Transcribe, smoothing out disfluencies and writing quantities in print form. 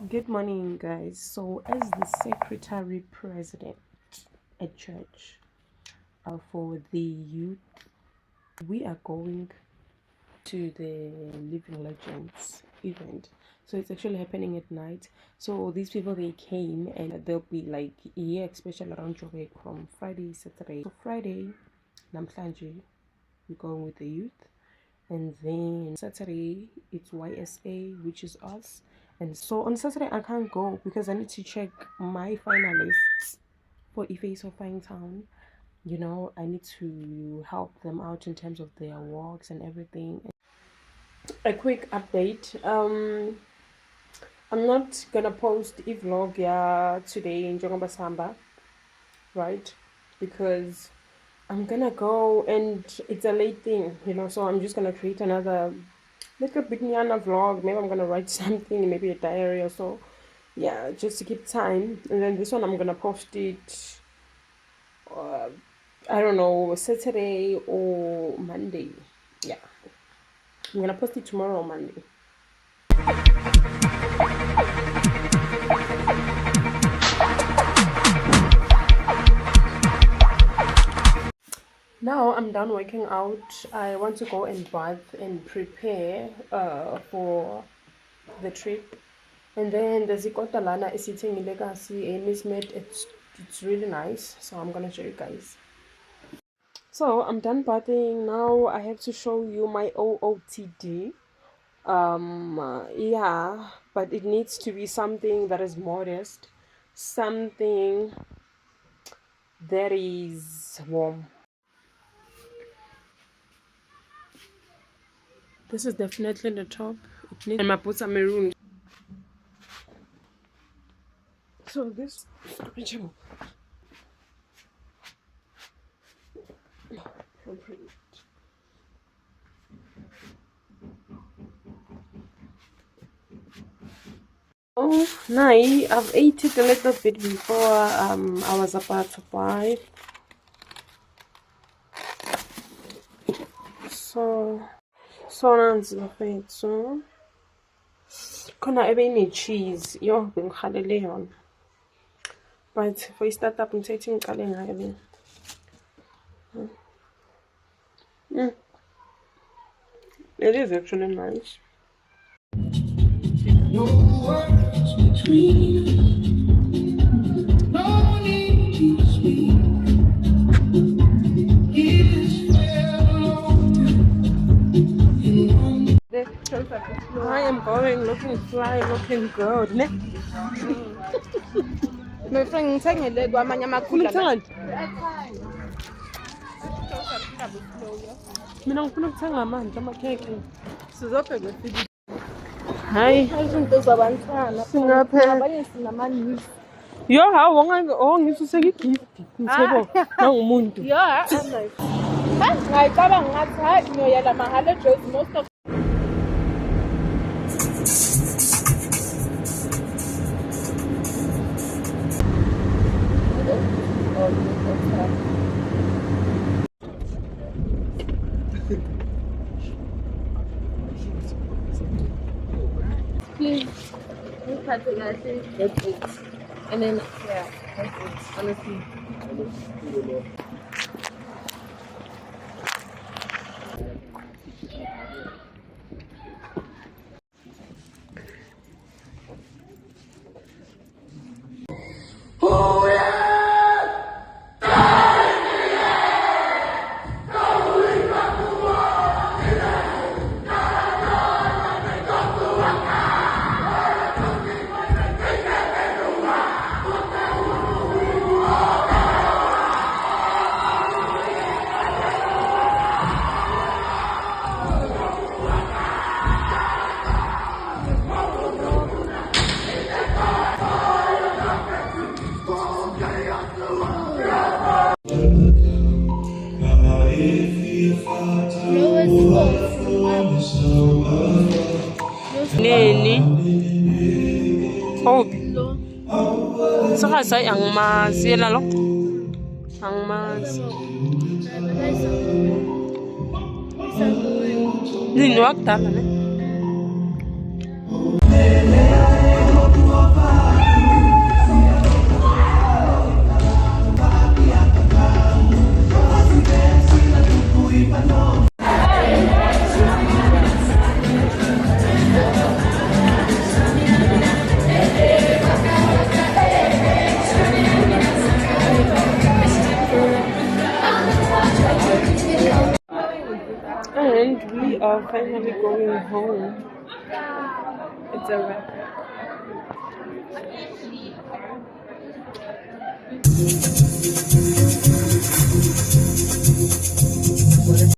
Good morning, guys. So, as the secretary president at church for the youth, we are going to the Living Legends event. So, it's actually happening at night. So, these people they came and they'll be like here, especially around Joburg from Friday, Saturday. So, Friday, Namhlanje, we're going with the youth. And then Saturday it's YSA, which is us. And so on Saturday I can't go because I need to check my finalists for Ife of Fine Town. I need to help them out in terms of their walks and everything. A quick update. I'm not gonna post a vlog today in Jongoba Samba, right? Because I'm gonna go and it's a late thing, so I'm just gonna create another little Bitniana vlog. Maybe I'm gonna write something, maybe a diary or so. Yeah, just to keep time. And then this one I'm gonna post it I don't know, Saturday or Monday. Yeah. I'm gonna post it tomorrow or Monday. Now I'm done working out. I want to go and bath and prepare for the trip. And then there's Ikota Lana is sitting in Legacy and it's made it's really nice. So I'm gonna show you guys. So I'm done bathing. Now I have to show you my OOTD. Yeah, but it needs to be something that is modest, something that is warm. This is definitely the top. And my boots are maroon. So this stretchable. Oh, nice. I've ate it a little bit before I was about to buy. So nanzi bafethu. Khona ebe cheese. Yo, bengikhalele yona. But for startup ngithethe ngiqale ngayo le. It is actually nice. No words between us, no need to speak. I am going looking fly, looking good. Ne? My friend ngithengele kwamanye amakhulu. Mina ngifuna ukuthenga amanzi amakhekhe. Sizobheka futhi. Hayi, izinto zabantwana. Singaphela. Abanye sinamanisi. Yo, hawo ngisho sekigift. Ngithebo nangumuntu. Yo, nice. Ngayicabanga ngathi hayi ngiyoyala mahalo Joyce most of Please, that's it. And then, yeah, that's it. Honestly. Nini? Oh. Saka say ang masila lo. Ang mas. Nini wag tala ne? are finally going home. It's a wrap.